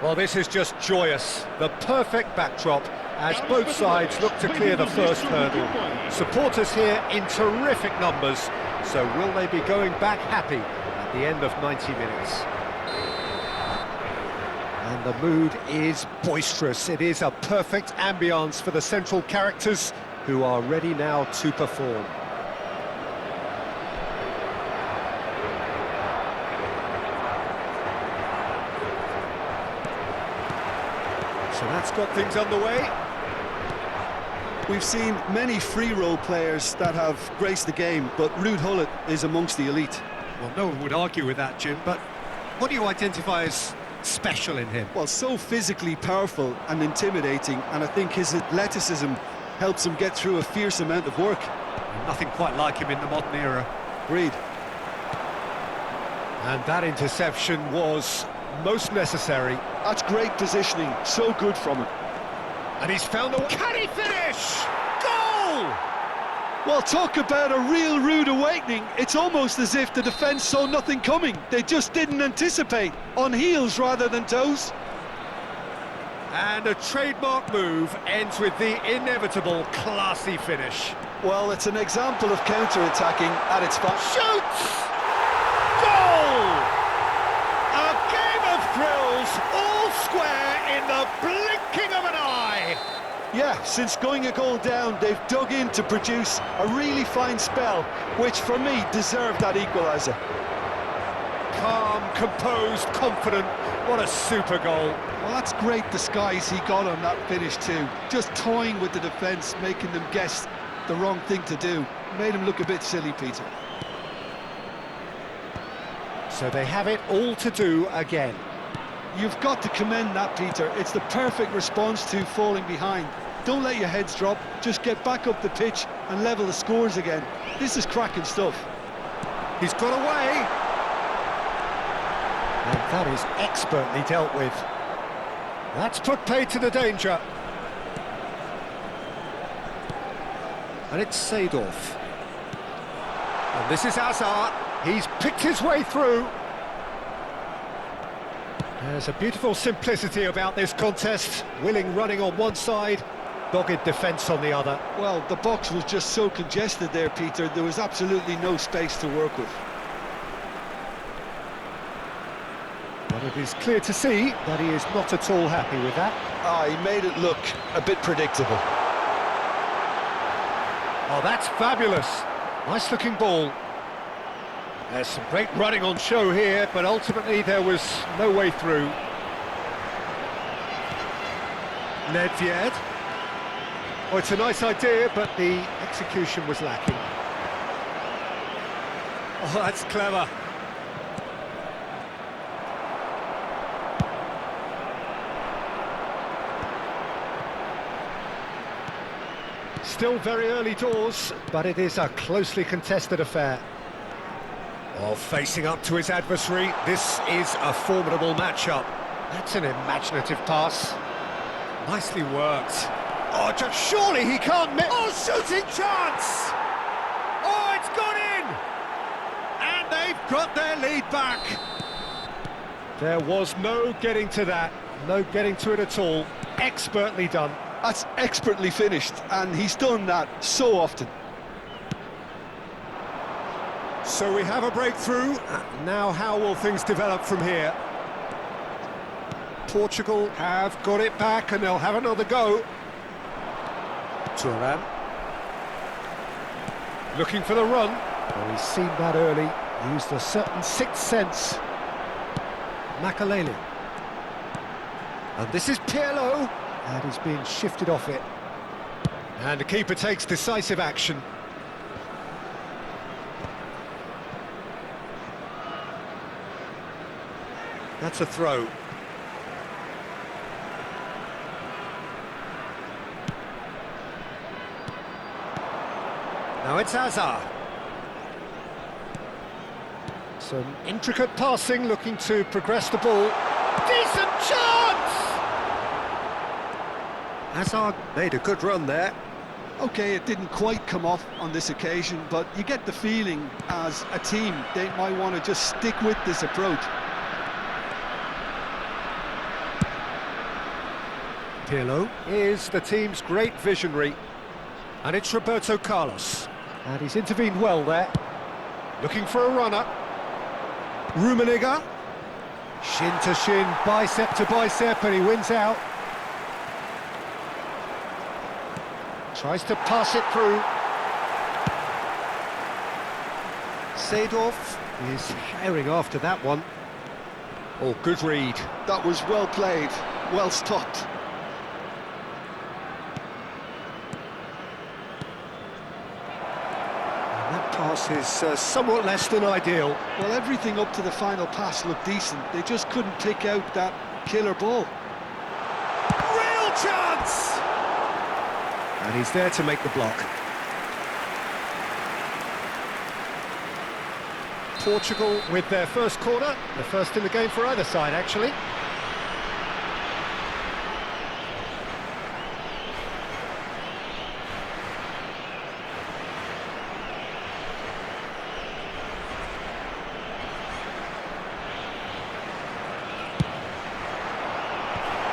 Well, this is just joyous. The perfect backdrop as both sides look to clear the first hurdle. Supporters here in terrific numbers, so will they be going back happy at the end of 90 minutes? And the mood is boisterous. It is a perfect ambience for the central characters who are ready now to perform. So that's got things underway. We've seen many free role players that have graced the game, but Ruud Gullit is amongst the elite. Well, no one would argue with that, Jim, but what do you identify as special in him? Well, so physically powerful and intimidating, and I think his athleticism helps him get through a fierce amount of work. Nothing quite like him in the modern era. Agreed. And that interception was most necessary. That's great positioning, so good from him. And he's found the... Can he finish? Goal! Well, talk about a real rude awakening. It's almost as if the defence saw nothing coming. They just didn't anticipate, on heels rather than toes. And a trademark move ends with the inevitable classy finish. Well, it's an example of counter-attacking at its best. Shoots! Goal! A game of thrills, all square in the blinking of an eye. Yeah, since going a goal down, they've dug in to produce a really fine spell, which for me deserved that equaliser. Calm, composed, confident. What a super goal. Well, that's great disguise he got on that finish too. Just toying with the defence, making them guess the wrong thing to do. Made him look a bit silly, Peter. So they have it all to do again. You've got to commend that, Peter. It's the perfect response to falling behind. Don't let your heads drop, just get back up the pitch and level the scores again. This is cracking stuff. He's got away. And that is expertly dealt with. That's put paid to the danger. And it's Seedorf. And this is Hazard. He's picked his way through. There's a beautiful simplicity about this contest. Willing running on one side, dogged defence on the other. Well, the box was just so congested there, Peter. There was absolutely no space to work with. But it is clear to see that he is not at all happy with that. He made it look a bit predictable. Oh, that's fabulous. Nice looking ball. There's some great running on show here, but ultimately there was no way through. Nedved. Oh, it's a nice idea, but the execution was lacking. Oh, that's clever. Still very early doors, but it is a closely contested affair. Oh, facing up to his adversary, this is a formidable matchup. That's an imaginative pass. Nicely worked. Oh, just surely he can't miss. Oh, shooting chance! Oh, it's gone in! And they've got their lead back. There was no getting to that, no getting to it at all. Expertly done. That's expertly finished, and he's done that so often. So we have a breakthrough. Now how will things develop from here? Portugal have got it back and they'll have another go. Turan. Looking for the run. Well, he's seen that early. Used a certain sixth sense. Makaleli. And this is Pirlo. And he's being shifted off it. And the keeper takes decisive action. That's a throw. Now it's Hazard. Some intricate passing, looking to progress the ball. Decent chance! Hazard made a good run there. Okay, it didn't quite come off on this occasion, but you get the feeling as a team they might want to just stick with this approach. Pirlo is the team's great visionary, and it's Roberto Carlos. And he's intervened well there. Looking for a runner. Rummenigge. Shin to shin, bicep to bicep, and he wins out. Tries to pass it through. Seedorf is herring after that one. Oh, good read. That was well played, well stopped. And that pass is somewhat less than ideal. Well, everything up to the final pass looked decent. They just couldn't pick out that killer ball. Real chance! And he's there to make the block. Portugal with their first corner, the first in the game for either side, actually.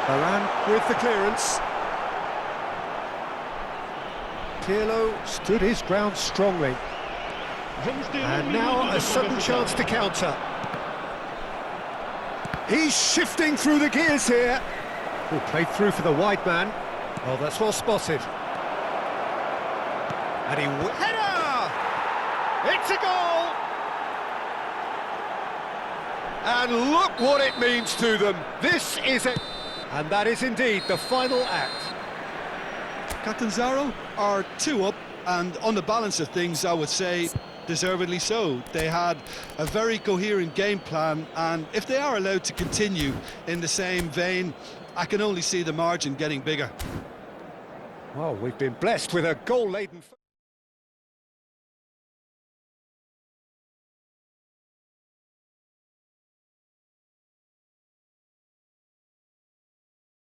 Varane with the clearance. Pirlo stood his ground strongly. And now a sudden chance to counter. He's shifting through the gears here. Oh, played through for the wide man. Oh, that's well spotted. And header! It's a goal! And look what it means to them. This is it. And that is indeed the final act. Catanzaro are 2 up, and on the balance of things, I would say deservedly so. They had a very coherent game plan, and if they are allowed to continue in the same vein, I can only see the margin getting bigger. Well, we've been blessed with a goal-laden...